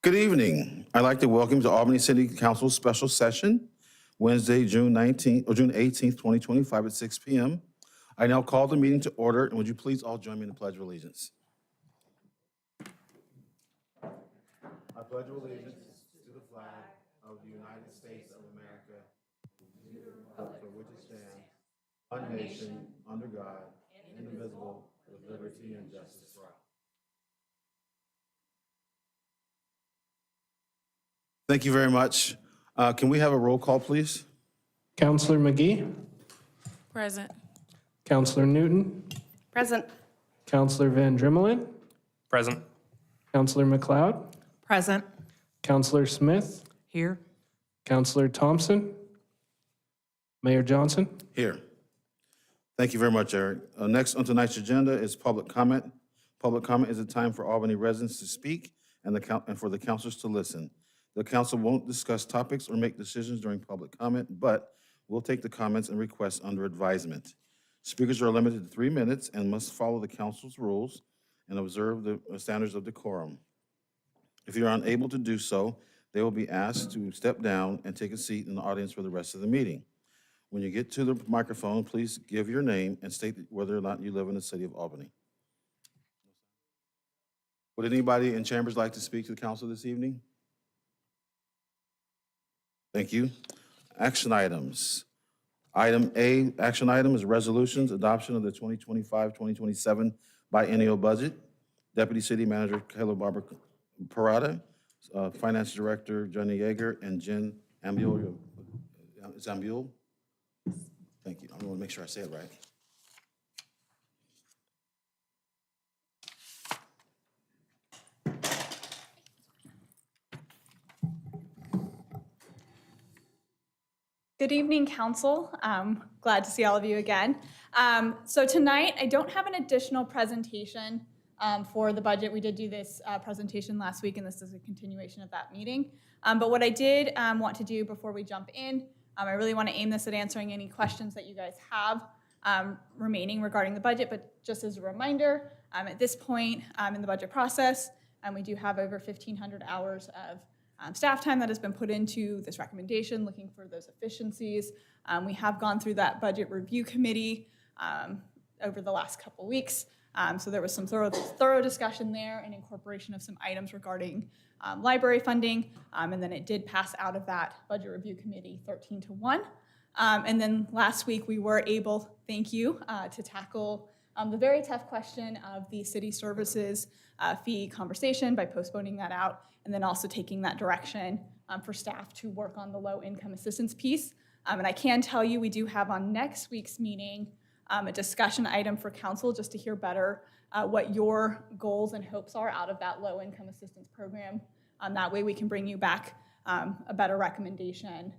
Good evening. I'd like to welcome to Albany City Council special session, Wednesday, June 19th, or June 18th, 2025 at 6 p.m. I now call the meeting to order, and would you please all join me in the Pledge of Allegiance? I pledge allegiance to the flag of the United States of America, for which it stands, one nation, under God, indivisible, with liberty and justice for all. Thank you very much. Can we have a roll call, please? Counselor McGee, Present. Counselor Newton, Present. Counselor Van Drimmelen, Present. Counselor McLeod, Present. Counselor Smith, Here. Counselor Thompson, Mayor Johnson. Here. Thank you very much, Eric. Next on tonight's agenda is public comment. Public comment is a time for Albany residents to speak and for the councilors to listen. The council won't discuss topics or make decisions during public comment, but will take the comments and requests under advisement. Speakers are limited to 3 minutes and must follow the council's rules and observe the standards of decorum. If you're unable to do so, they will be asked to step down and take a seat in the audience for the rest of the meeting. When you get to the microphone, please give your name and state whether or not you live in the city of Albany. Would anybody in chambers like to speak to the council this evening? Thank you. Action items. Item A, action item is resolutions, adoption of the 2025-2027 biennial budget. Deputy City Manager Kayla Barber Parada, Finance Director Jenny Yeager, and Jen Ambule. Is Ambule? Thank you. I want to make sure I say it right. Good evening, Council. Glad to see all of you again. So tonight, I don't have an additional presentation for the budget. We did do this presentation last week, and this is a continuation of that meeting. But what I did want to do before we jump in, I really want to aim this at answering any questions that you guys have remaining regarding the budget. But just as a reminder, at this point in the budget process, we do have over 1,500 hours of staff time that has been put into this recommendation, looking for those efficiencies. We have gone through that budget review committee over the last couple weeks. So there was some thorough discussion there and incorporation of some items regarding library funding. And then it did pass out of that budget review committee 13-1. And then last week we were able, thank you, to tackle the very tough question of the city services fee conversation by postponing that out, and then also taking that direction for staff to work on the low income assistance piece. And I can tell you we do have on next week's meeting a discussion item for council just to hear better what your goals and hopes are out of that low income assistance program. That way we can bring you back a better recommendation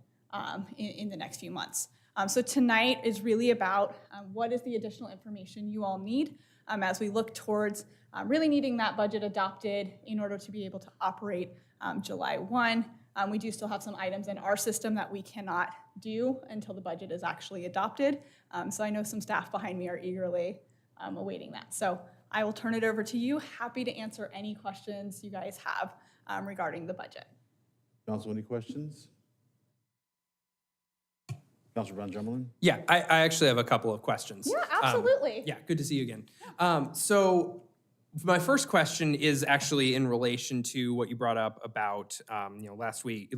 in the next few months. So tonight is really about what is the additional information you all need as we look towards really needing that budget adopted in order to be able to operate July 1. We do still have some items in our system that we cannot do until the budget is actually adopted. So I know some staff behind me are eagerly awaiting that. So I will turn it over to you. Happy to answer any questions you guys have regarding the budget. Council, any questions? Councilor Van Drimmelen? Yeah, I actually have a couple of questions. Yeah, absolutely. Yeah, good to see you again. So my first question is actually in relation to what you brought up about, last week.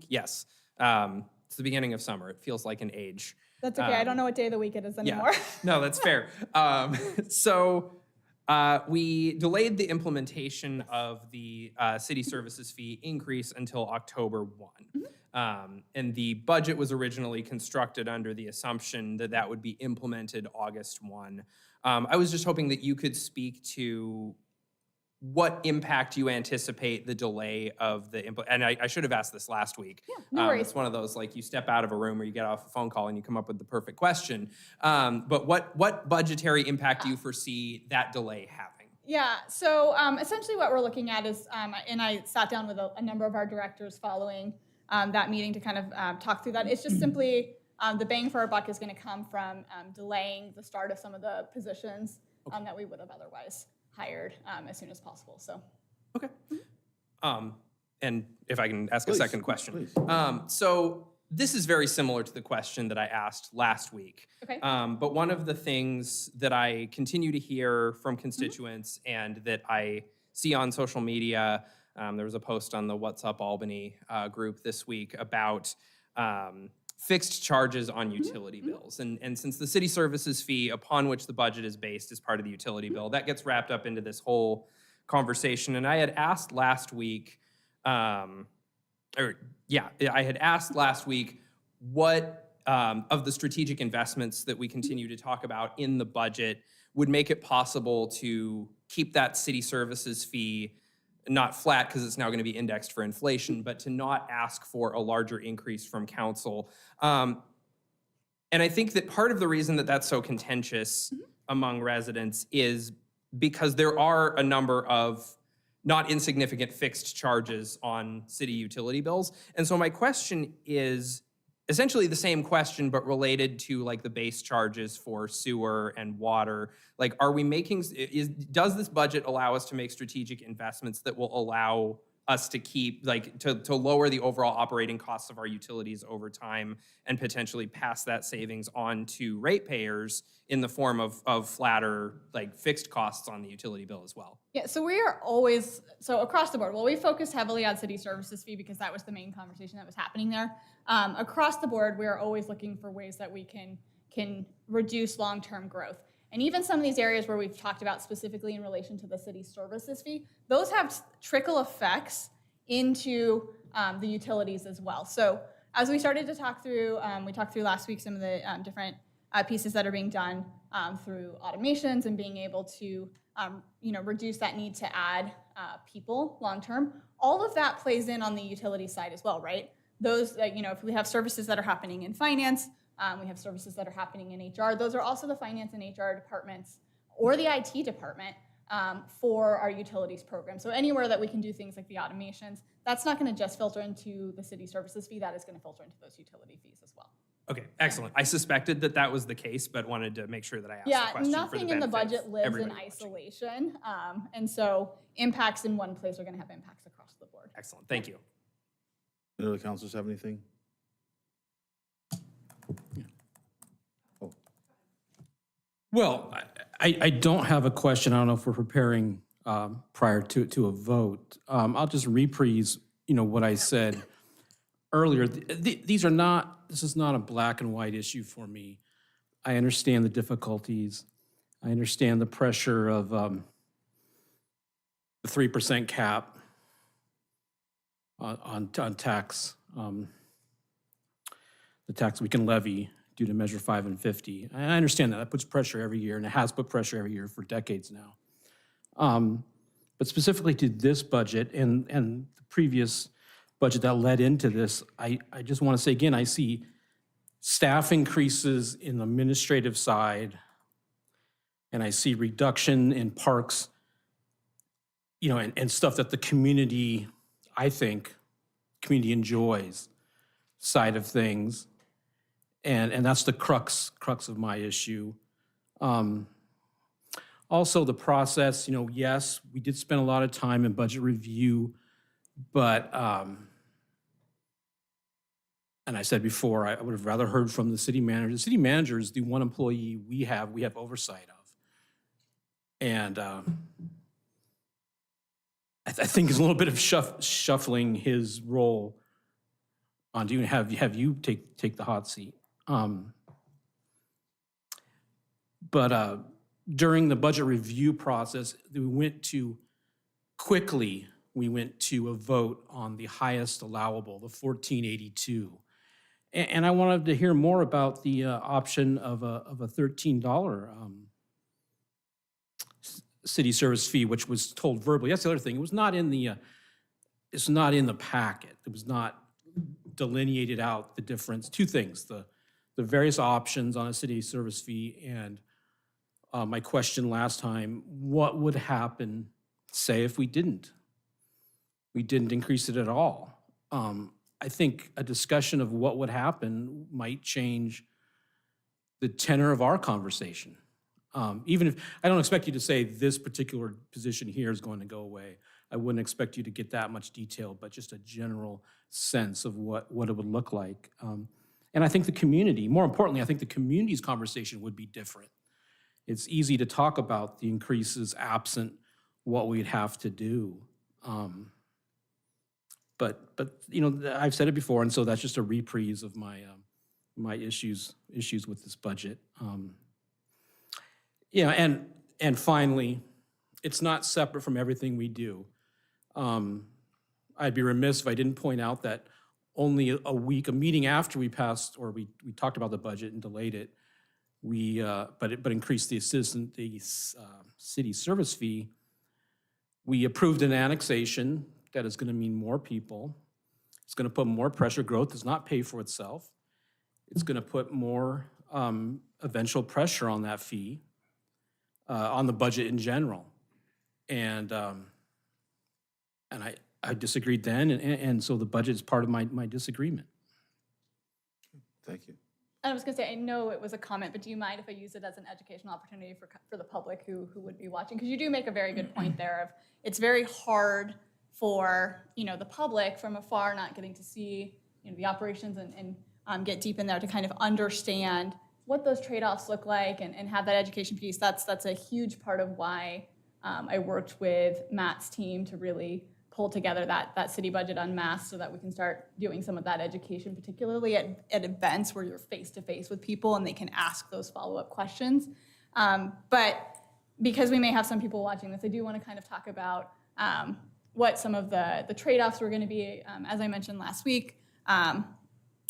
Yes. It's the beginning of summer. It feels like an age. That's okay. I don't know what day of the week it is anymore. Yeah. No, that's fair. So we delayed the implementation of the city services fee increase until October 1. And the budget was originally constructed under the assumption that that would be implemented August 1. I was just hoping that you could speak to what impact you anticipate the delay of the and I should have asked this last week. Yeah, no worries. It's one of those, like, you step out of a room or you get off a phone call and you come up with the perfect question. But what budgetary impact do you foresee that delay having? Yeah, so essentially what we're looking at is, and I sat down with a number of our directors following that meeting to kind of talk through that. It's just simply the bang for our buck is going to come from delaying the start of some of the positions that we would have otherwise hired as soon as possible. So. Okay. And if I can ask a Please, second question. please. So this is very similar to the question that I asked last week. Okay. But one of the things that I continue to hear from constituents and that I see on social media, there was a post on the What's Up Albany group this week about fixed charges on utility bills. And since the city services fee upon which the budget is based is part of the utility bill, that gets wrapped up into this whole conversation. And I had asked last week, I had asked last week what of the strategic investments that we continue to talk about in the budget would make it possible to keep that city services fee not flat because it's now going to be indexed for inflation, but to not ask for a larger increase from council. And I think that part of the reason that that's so contentious among residents is because there are a number of not insignificant fixed charges on city utility bills. And so my question is essentially the same question, but related to like the base charges for sewer and water. Like, are we making, does this budget allow us to make strategic investments that will allow us to keep, like, to lower the overall operating costs of our utilities over time and potentially pass that savings on to ratepayers in the form of flatter, like, fixed costs on the utility bill as well? Yeah, so we are always, so across the board, well, we focus heavily on city services fee because that was the main conversation that was happening there. Across the board, we are always looking for ways that we can reduce long-term growth. And even some of these areas where we've talked about specifically in relation to the city services fee, those have trickle effects into the utilities as well. So as we started to talk through, we talked through last week some of the different pieces that are being done through automations and being able to reduce that need to add people long-term. All of that plays in on the utility side as well, right? Those, if we have services that are happening in finance, we have services that are happening in HR. Those are also the finance and HR departments or the IT department for our utilities program. So anywhere that we can do things like the automations, that's not going to just filter into the city services fee. That is going to filter into those utility fees as well. Okay, excellent. I suspected that that was the case, but wanted to make sure that I asked the question for the nothing in the benefit budget of lives in everybody watching. isolation. And so impacts in one place are going to have impacts across the board. Excellent, thank you. Any other councilors have anything? Oh, Well, I don't have a question. I don't know if we're preparing prior to a vote. I'll just reprise, what I said earlier. This is not a black and white issue for me. I understand the difficulties. I understand the pressure of the 3% cap on tax, the tax we can levy due to Measure 5 and 50. I understand that. That puts pressure every year, and it has put pressure every year for decades now. But specifically to this budget and the previous budget that led into this, I just want to say again, I see staff increases in the administrative side, and I see reduction in parks, and stuff that the community, I think, community enjoys side of things. And that's the crux of my issue. Also, the process, yes, we did spend a lot of time in budget review, but, and I said before, I would have rather heard from the city manager. The city manager is the one employee we have oversight of. And I think it's a little bit of shuffling his role on you, have you take the hot seat. But during the budget review process, we went to a vote on the highest allowable, the 1482. And I wanted to hear more about the option of a $13 city service fee, which was told verbally. That's the other thing. It was not in the, it's not in the packet. It was not delineated out the difference. Two things, the various options on a city service fee, and my question last time, what would happen, say, if we didn't increase it at all? I think a discussion of what would happen might change the tenor of our conversation. Even if, I don't expect you to say this particular position here is going to go away. I wouldn't expect you to get that much detail, but just a general sense of what it would look like. And I think the community, more importantly, I think the community's conversation would be different. It's easy to talk about the increases absent what we'd have to do. But you know, I've said it before, and so that's just a reprise of my my issues with this budget. Yeah, and finally, it's not separate from everything we do. I'd be remiss if I didn't point out that only a meeting after we passed, or we talked about the budget and delayed it, but increased the city service fee. We approved an annexation that is going to mean more people. It's going to put more pressure. Growth does not pay for itself. It's going to put more eventual pressure on that fee, on the budget in general. And I disagreed then, and so the budget is part of my disagreement. Thank you. I was going to say, I know it was a comment, but do you mind if I use it as an educational opportunity for the public who would be watching? Because you do make a very good point there of it's very hard for, you know, the public from afar not getting to see, you know, the operations and get deep in there to kind of understand what those trade-offs look like and have that education piece. That's a huge part of why I worked with Matt's team to really pull together that city budget unmasked so that we can start doing some of that education, particularly at events where you're face-to-face with people and they can ask those follow-up questions. But because we may have some people watching this, I do want to kind of talk about what some of the trade-offs were going to be, as I mentioned last week,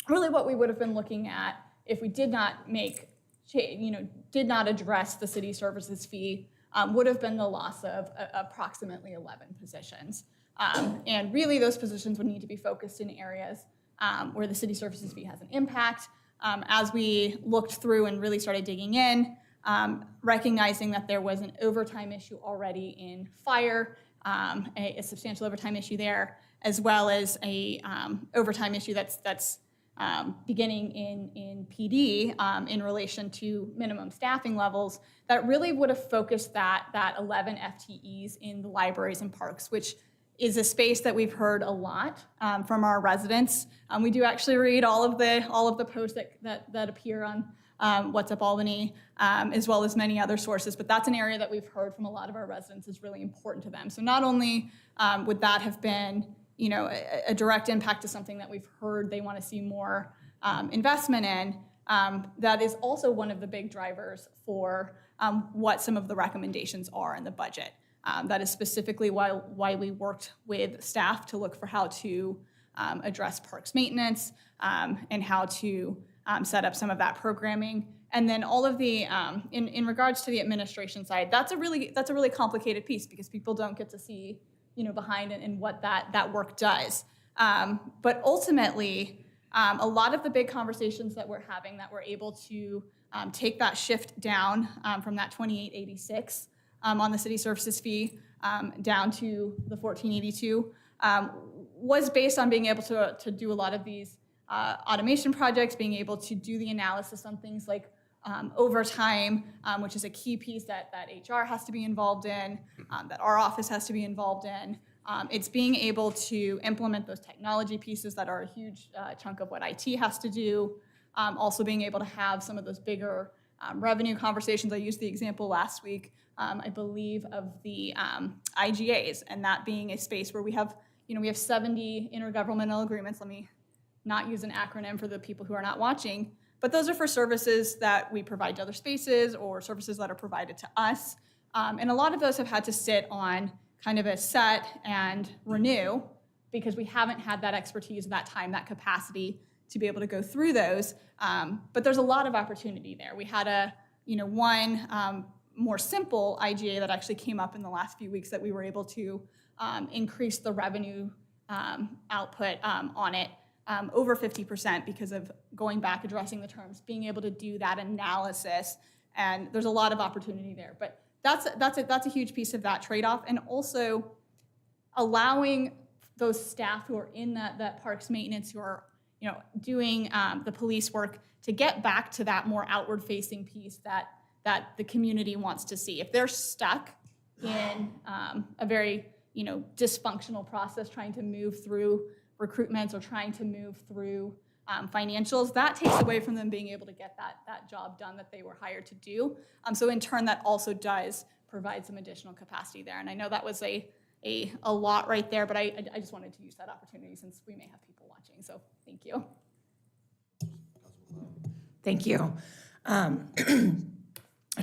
really what we would have been looking at if we did not did not address the city services fee, would have been the loss of approximately 11 positions. And really those positions would need to be focused in areas where the city services fee has an impact. As we looked through and really started digging in, recognizing that there was an overtime issue already in fire, a substantial overtime issue there, as well as a overtime issue that's beginning in PD in relation to minimum staffing levels, that really would have focused that 11 FTEs in the libraries and parks, which is a space that we've heard a lot from our residents. We do actually read all of the posts that appear on What's Up Albany, as well as many other sources, but that's an area that we've heard from a lot of our residents is really important to them. So not only would that have been, you know, a direct impact to something that we've heard they want to see more investment in, that is also one of the big drivers for what some of the recommendations are in the budget. That is specifically why we worked with staff to look for how to address parks maintenance and how to set up some of that programming. And then all of the, in regards to the administration side, that's a really complicated piece because people don't get to see, you know, behind it and what that work does. But ultimately, a lot of the big conversations that we're having that we're able to take that shift down from that 2886 on the city services fee down to the 1482 was based on being able to do a lot of these automation projects, being able to do the analysis on things like overtime, which is a key piece that HR has to be involved in, that our office has to be involved in. It's being able to implement those technology pieces that are a huge chunk of what IT has to do. Also being able to have some of those bigger revenue conversations. I used the example last week, I believe, of the IGAs, and that being a space where we have 70 intergovernmental agreements. Let me not use an acronym for the people who are not watching, but those are for services that we provide to other spaces or services that are provided to us. And a lot of those have had to sit on kind of a set and renew because we haven't had that expertise, that time, that capacity to be able to go through those. But there's a lot of opportunity there. We had one more simple IGA that actually came up in the last few weeks that we were able to increase the revenue output on it over 50% because of going back, addressing the terms, being able to do that analysis, and there's a lot of opportunity there. But that's a huge piece of that trade-off, and also allowing those staff who are in that parks maintenance, who are doing the police work, to get back to that more outward-facing piece that the community wants to see. If they're stuck in a very dysfunctional process trying to move through recruitments or trying to move through financials. That takes away from them being able to get that job done that they were hired to do. So in turn, that also does provide some additional capacity there. And I know that was a lot right there, but I just wanted to use that opportunity since we may have people watching. So thank you. Thank you.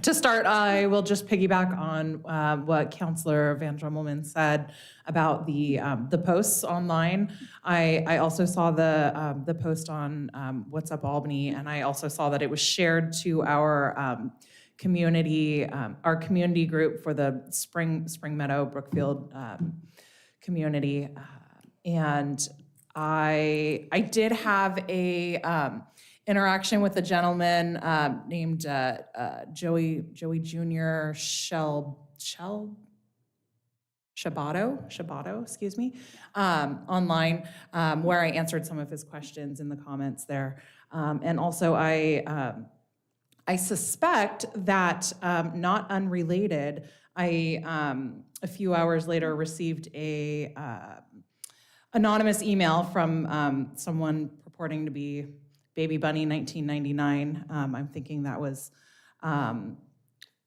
To start, I will just piggyback on what Councilor Van Drummelman said about the posts online. I also saw the post on What's Up Albany, and I also saw that it was shared to our community group for the Spring Meadow Brookfield community, and I did have a interaction with a gentleman named Joey Jr. Shabato, excuse me, online, where I answered some of his questions in the comments there. And also I suspect that, not unrelated, I a few hours later received a anonymous email from someone purporting to be Baby Bunny 1999. I'm thinking that was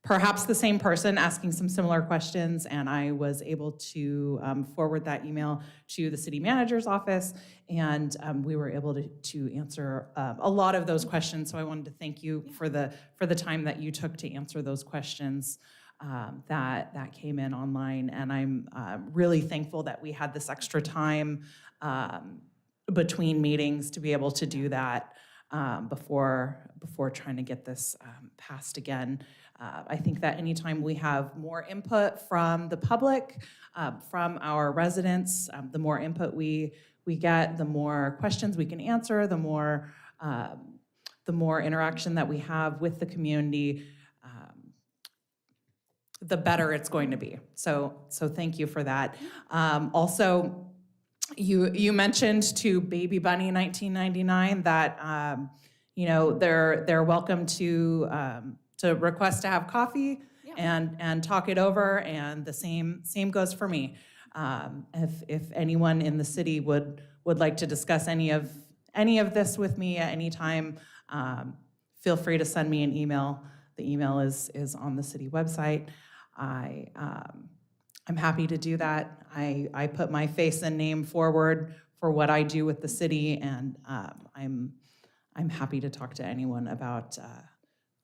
perhaps the same person asking some similar questions, and I was able to forward that email to the city manager's office, and we were able to answer a lot of those questions. So I wanted to thank you for the time that you took to answer those questions that came in online, and I'm really thankful that we had this extra time between meetings to be able to do that before trying to get this passed again. I think that anytime we have more input from the public, from our residents, the more input we get, the more questions we can answer, the more interaction that we have with the community, the better it's going to be. So thank you for that. Also, you mentioned to Baby Bunny 1999 that they're welcome to request to have coffee and talk it over, and the same goes for me. If anyone in the city would like to discuss any of this with me at any time, feel free to send me an email. The email is on the city website. I'm happy to do that. I put my face and name forward for what I do with the city, and I'm happy to talk to anyone about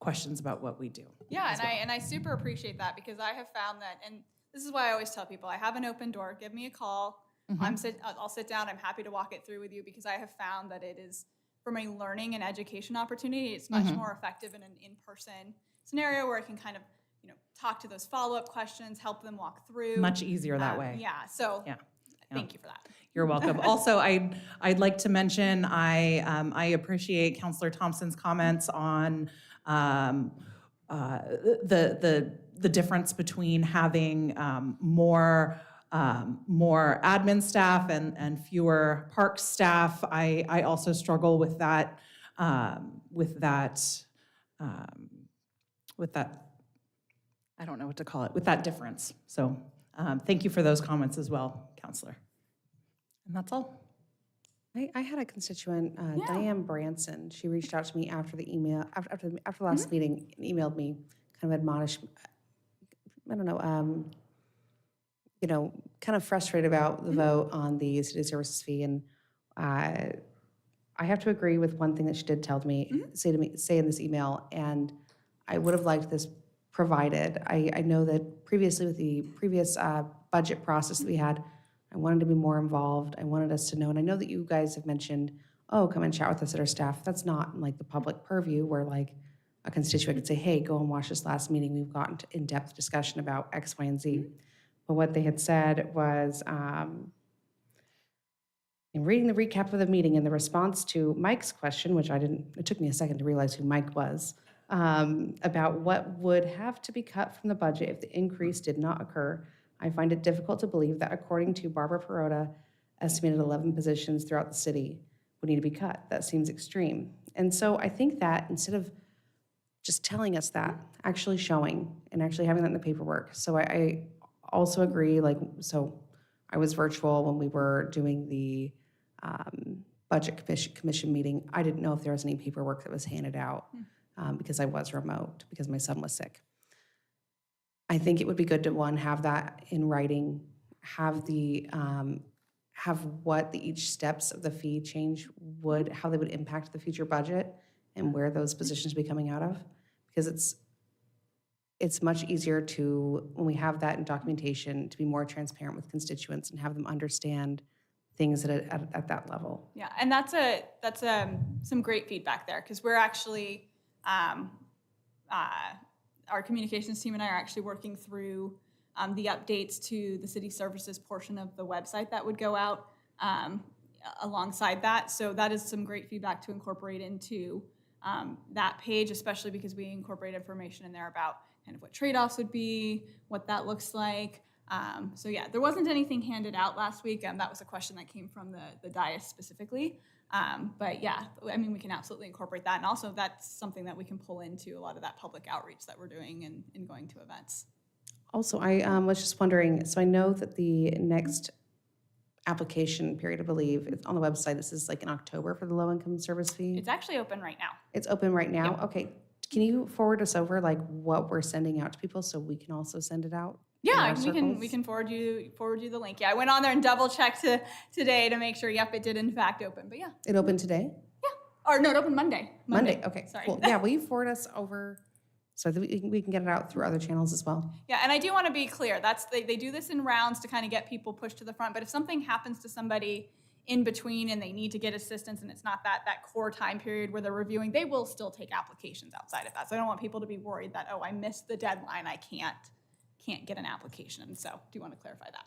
questions about what we do. Yeah, and I super appreciate that, because I have found that, and this is why I always tell people, I have an open door. Give me a call. I'll sit down. I'm happy to walk it through with you, because I have found that it is, from a learning and education opportunity, it's much more effective in an in-person scenario where I can kind of talk to those follow-up questions, help them walk through. Much easier that way. Yeah, so thank you for that. You're welcome. Also, I'd like to mention I appreciate Councilor Thompson's comments on the difference between having more admin staff and fewer park staff. I also struggle with that. I don't know what to call it, with that difference. So thank you for those comments as well, Councilor. And that's all. I had a constituent, Diane Branson. She reached out to me after the email, after the last meeting, and emailed me, kind of admonished, I don't know, kind of frustrated about the vote on the city services fee. And I have to agree with one thing that she did say in this email, and I would have liked this provided. I know that previously, with the previous budget process that we had, I wanted to be more involved. I wanted us to know, and I know that you guys have mentioned, oh, come and chat with us at our staff. That's not like the public purview where like a constituent could say, hey, go and watch this last meeting. We've gotten to in-depth discussion about X, Y, and Z. But what they had said was, in reading the recap of the meeting, in the response to Mike's question, which it took me a second to realize who Mike was, about what would have to be cut from the budget if the increase did not occur, I find it difficult to believe that, according to Barbara Perota, estimated 11 positions throughout the city would need to be cut. That seems extreme. And so I think that instead of just telling us that, actually showing and actually having that in the paperwork. So I also agree, so I was virtual when we were doing the budget commission meeting. I didn't know if there was any paperwork that was handed out because I was remote, because my son was sick. I think it would be good to, one, have that in writing, have the, have what each steps of the fee change would, how they would impact the future budget and where those positions would be coming out of. Because it's much easier to, when we have that in documentation, to be more transparent with constituents and have them understand things at that level. Yeah, and that's some great feedback there, because we're actually, our communications team and I are actually working through the updates to the city services portion of the website that would go out alongside that. So that is some great feedback to incorporate into that page, especially because we incorporate information in there about kind of what trade-offs would be, what that looks like. So yeah, there wasn't anything handed out last week. That was a question that came from the dais specifically. But yeah, I mean, we can absolutely incorporate that. And also that's something that we can pull into a lot of that public outreach that we're doing and going to events. Also, I was just wondering, so I know that the next application period, I believe, it's on the website, this is like in October for the low-income service fee? It's actually open right now. It's open right now? Okay. Can you forward us over like what we're sending out to people so we can also send it out? in Yeah, our we circles? can forward you the link. Yeah, I went on there and double checked today to make sure. Yep, it did in fact open. But yeah, It opened today? or no, it opened Monday. Monday, okay, Sorry. cool. Yeah, will you forward us over so that we can get it out through other channels as well? Yeah, and I do want to be clear. They do this in rounds to kind of get people pushed to the front. But if something happens to somebody in between and they need to get assistance and it's not that core time period where they're reviewing, they will still take applications outside of that. So I don't want people to be worried that, oh, I missed the deadline, I can't get an application. So do you want to clarify that?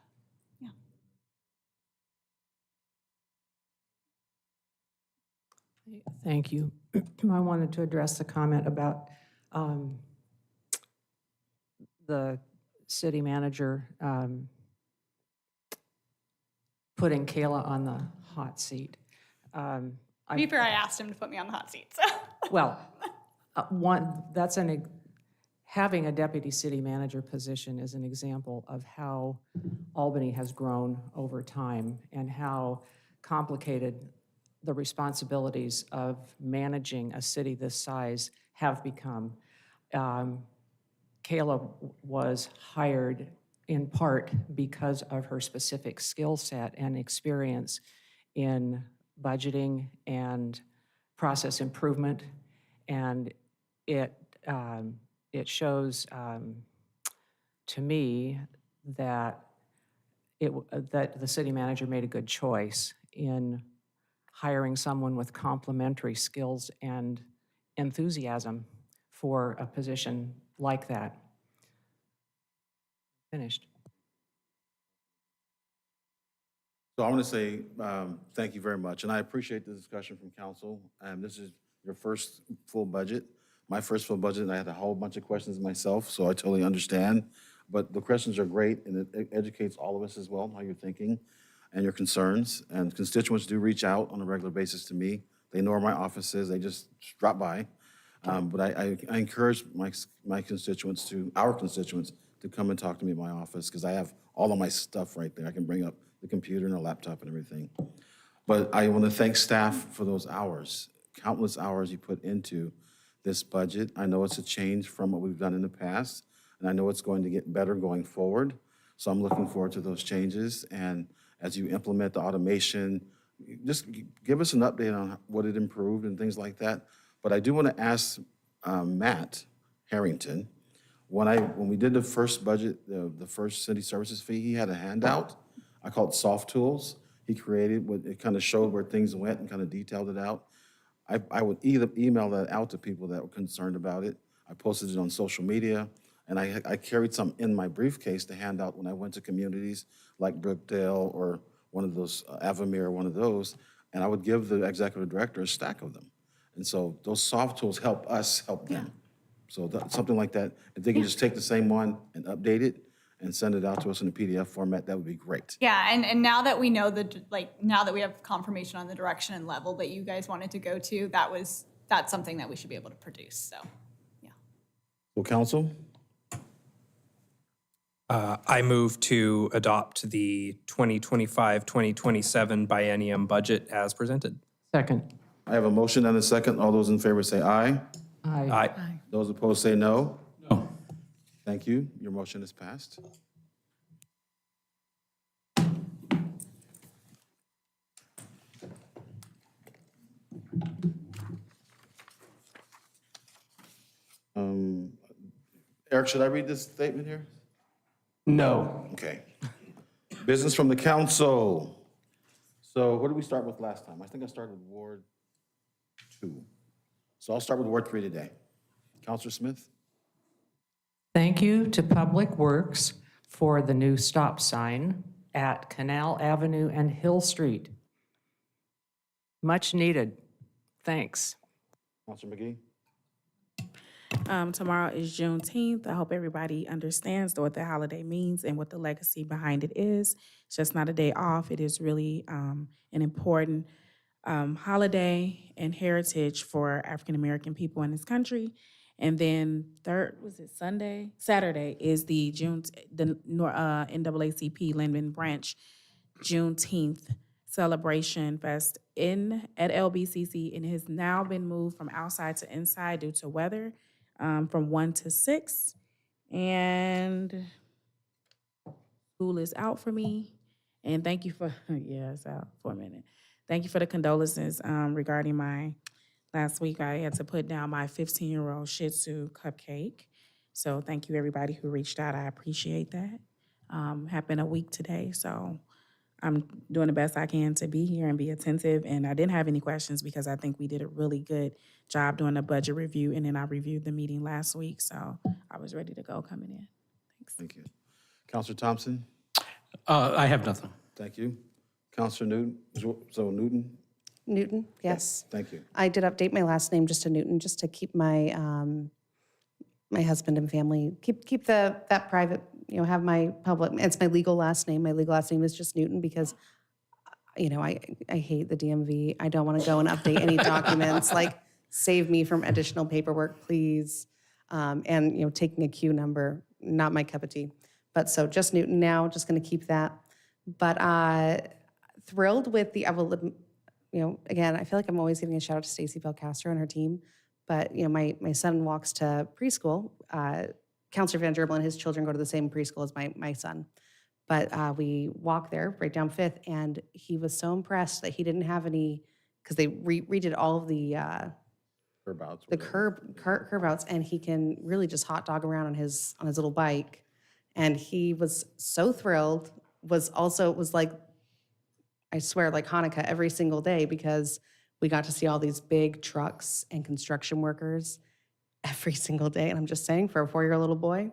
Yeah. Thank you. I wanted to address the comment about the city manager putting Kayla on the hot seat. To be fair, I asked him to put me on the hot seat. So. Well, having a deputy city manager position is an example of how Albany has grown over time and how complicated the responsibilities of managing a city this size have become. Kayla was hired in part because of her specific skill set and experience in budgeting and process improvement, and it shows to me that that the city manager made a good choice in hiring someone with complementary skills and enthusiasm for a position like that. Finished. So I want to say thank you very much, and I appreciate the discussion from council. This is your first full budget, my first full budget, and I had a whole bunch of questions myself, so I totally understand. But the questions are great, and it educates all of us as well, how you're thinking and your concerns. And constituents do reach out on a regular basis to me. They know where my office is. They just drop by. But I encourage my constituents our constituents to come and talk to me in my office, because I have all of my stuff right there. I can bring up the computer and a laptop and everything. But I want to thank staff for those hours, countless hours you put into this budget. I know it's a change from what we've done in the past, and I know it's going to get better going forward. So I'm looking forward to those changes. And as you implement the automation, just give us an update on what it improved and things like that. But I do want to ask Matt Harrington, when we did the first budget, the first city services fee, he had a handout. I call it Soft Tools. He created it kind of showed where things went and kind of detailed it out. I would either email that out to people that were concerned about it. I posted it on social media, and I carried some in my briefcase to hand out when I went to communities like Brookdale or one of those, Avamere, one of those, and I would give the executive director a stack of them. And so those soft tools help us help them. So something like that, if they can just take the same one and update it and send it out to us in a PDF format, that would be great. Yeah, and now that we know now that we have confirmation on the direction and level that you guys wanted to go to, that's something that we should be able to produce. So, yeah. Well, council? I move to adopt the 2025-2027 biennium budget as presented. Second. I have a motion and a second. All those in favor say aye. Aye. Aye. Those opposed say no. No. Thank you. Your motion is passed. Eric, should I read this statement here? No. Okay. Business from the council. So what did we start with last time? I think I started with Ward 2. So I'll start with Ward 3 today. Counselor Smith? Thank you to Public Works for the new stop sign at Canal Avenue and Hill Street. Much needed. Thanks. Counselor McGee? Tomorrow is Juneteenth. I hope everybody understands what the holiday means and what the legacy behind it is. It's just not a day off. It is really an important holiday and heritage for African American people in this country. And then Saturday is the NAACP Lindman Branch Juneteenth celebration fest at LBCC, and it has now been moved from outside to inside due to weather, from 1 to 6. And school is out for me. And thank you for, yeah, it's out for a minute. Thank you for the condolences regarding last week I had to put down my 15-year-old Shih Tzu Cupcake. So thank you everybody who reached out. I appreciate that. Happened a week today, so I'm doing the best I can to be here and be attentive. And I didn't have any questions because I think we did a really good job doing a budget review. And then I reviewed the meeting last week, so I was ready to go coming in. Thanks. Thank you. Counselor Thompson? I have nothing. Thank you. Counselor Newton? So Newton? Newton, yes. Thank you. I did update my last name just to Newton, just to keep my my husband and family, keep that private, have my public, it's my legal last name. My legal last name is just Newton because, I hate the DMV. I don't want to go and update any documents. Like, save me from additional paperwork, please. And, taking a queue number, not my cup of tea. But so just Newton now, just going to keep that. But thrilled with the evolution. Again, I feel like I'm always giving a shout out to Stacey Belcastro and her team. But, my son walks to preschool. Counselor Van Gerbel and his children go to the same preschool as my son. But we walk there right down 5th, and he was so impressed that he didn't have any, because they redid all of the curb outs, and he can really just hot dog around on his little bike. And he was so thrilled, was like, I swear, like Hanukkah every single day, because we got to see all these big trucks and construction workers every single day. And I'm just saying, for a 4-year-old little boy,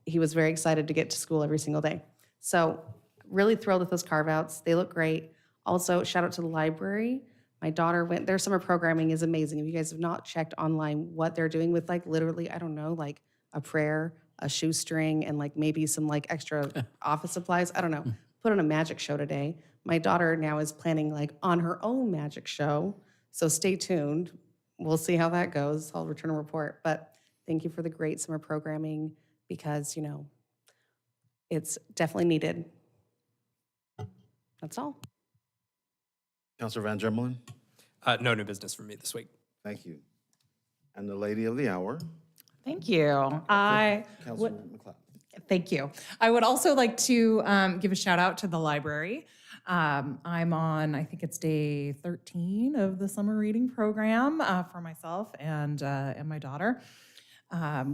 he was very excited to get to school every single day. So really thrilled with those carve-outs. They look great. Also, shout out to the library. My daughter their summer programming is amazing. If you guys have not checked online what they're doing with, like, literally, I don't know, like a prayer, a shoestring, and like maybe some like extra office supplies. I don't know. Put on a magic show today. My daughter now is planning like on her own magic show. So stay tuned. We'll see how that goes. I'll return a report. But thank you for the great summer programming, because, it's definitely needed. That's all. Counselor Van Dremelen? No new business for me this week. Thank you. And the lady of the hour, Thank you. Counselor McLeod. Thank you. I would also like to give a shout out to the library. I'm on, I think it's day 13 of the summer reading program for myself and my daughter.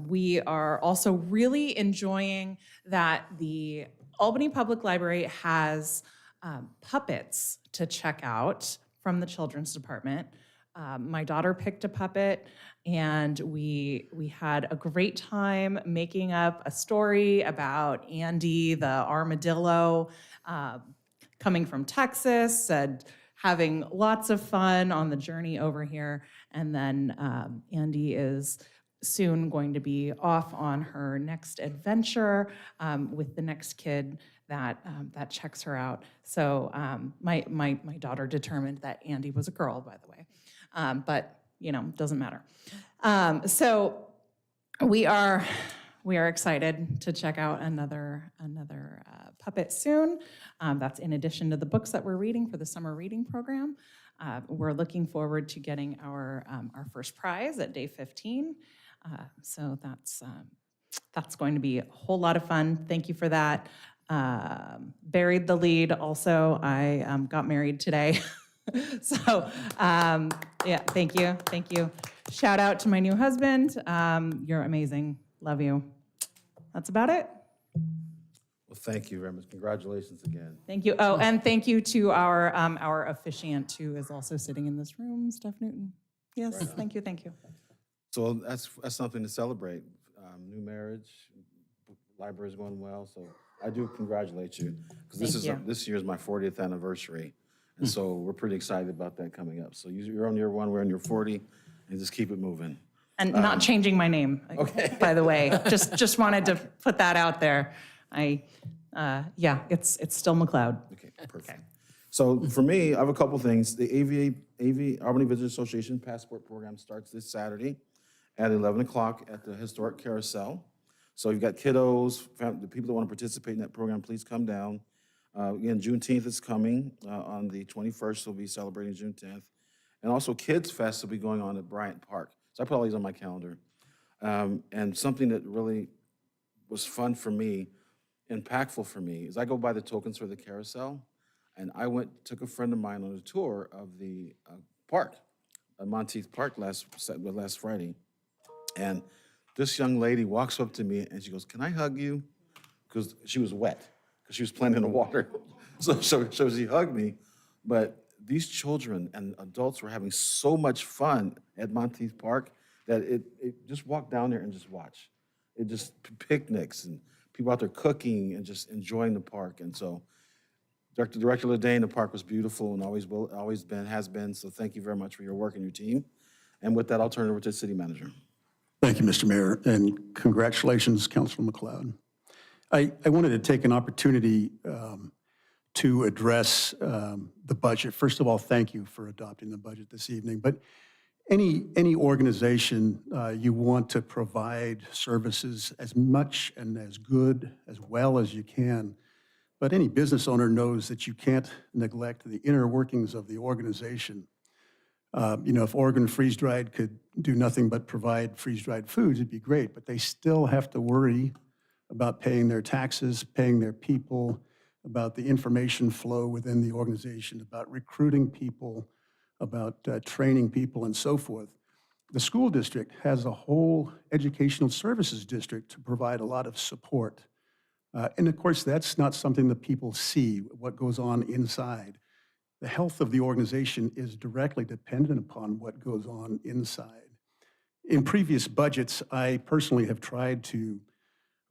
We are also really enjoying that the Albany Public Library has puppets to check out from the children's department. My daughter picked a puppet, and we had a great time making up a story about Andy, the armadillo, coming from Texas and having lots of fun on the journey over here. And then Andy is soon going to be off on her next adventure with the next kid that checks her out. So my daughter determined that Andy was a girl, by the way, but doesn't matter. So we are we are excited to check out another puppet soon. That's in addition to the books that we're reading for the summer reading program. We're looking forward to getting our first prize at day 15. So that's going to be a whole lot of fun. Thank you for that. Buried the lead also. I got married today. So yeah, thank you. Thank you. Shout out to my new husband. You're amazing. Love you. That's about it. Well, thank you very much. Congratulations again. Thank you. Oh, and thank you to our officiant who is also sitting in this room, Steph Newton. Yes, thank you, thank you. So that's something to celebrate. New marriage, library's going well, so I do congratulate you. Because this year is my 40th anniversary, and so we're pretty excited about that coming up. So you're on year 1, we're on year 40, and just keep it moving. And not changing my name, by the way. Just wanted to put that out there. Yeah, it's still McLeod. Okay, perfect. So for me, I have a couple things. The Albany Visitors Association Passport Program starts this Saturday at 11 o'clock at the Historic Carousel. So you've got kiddos, the people that want to participate in that program, please come down. Again, Juneteenth is coming on the 21st. We'll be celebrating June 10th. And also Kids Fest will be going on at Bryant Park. So I put all these on my calendar. And something that really was fun for me, impactful for me, is I go by the tokens for the carousel, and I took a friend of mine on a tour of the park, Monteith Park last Friday. And this young lady walks up to me and she goes, "Can I hug you?" Because she was wet, because she was playing in the water. So she hugged me. But these children and adults were having so much fun at Monteith Park that it just walk down there and just watch. It just picnics and people out there cooking and just enjoying the park. And so Director Ledane, the park was beautiful and has been. So thank you very much for your work and your team. And with that, I'll turn it over to the city manager. Thank you, Mr. Mayor, and congratulations, Councilor McLeod. I wanted to take an opportunity to address the budget. First of all, thank you for adopting the budget this evening. But any organization, you want to provide services as much and as good, as well as you can. But any business owner knows that you can't neglect the inner workings of the organization. If Oregon Freeze Dried could do nothing but provide freeze-dried foods, it'd be great, but they still have to worry about paying their taxes, paying their people, about the information flow within the organization, about recruiting people, about training people, and so forth. The school district has a whole educational services district to provide a lot of support. And of course, that's not something that people see, what goes on inside. The health of the organization is directly dependent upon what goes on inside. In previous budgets, I personally have tried to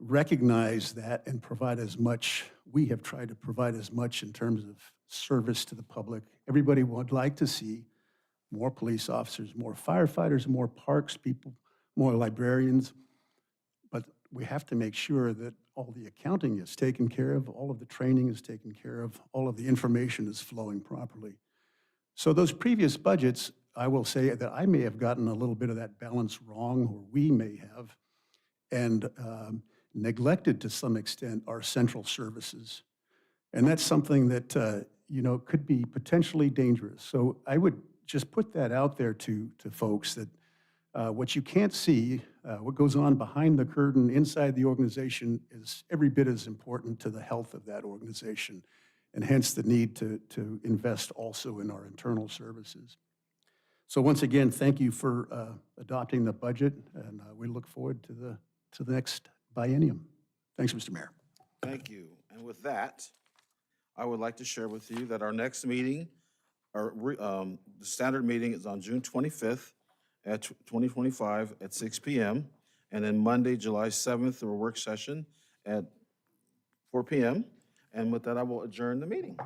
recognize that and provide as much. We have tried to provide as much in terms of service to the public. Everybody would like to see more police officers, more firefighters, more parks people, more librarians. But we have to make sure that all the accounting is taken care of, all of the training is taken care of, all of the information is flowing properly. So those previous budgets, I will say that I may have gotten a little bit of that balance wrong, or we may have, and neglected to some extent our central services. And that's something that could be potentially dangerous. So I would just put that out there to folks that what you can't see, what goes on behind the curtain inside the organization is every bit as important to the health of that organization, and hence the need to invest also in our internal services. So once again, thank you for adopting the budget, and we look forward to the next biennium. Thanks, Mr. Mayor. Thank you. And with that, I would like to share with you that our next meeting, the standard meeting, is on June 25th at 2025 at 6 p.m. And then Monday, July 7th, a work session at 4 p.m. And with that, I will adjourn the meeting.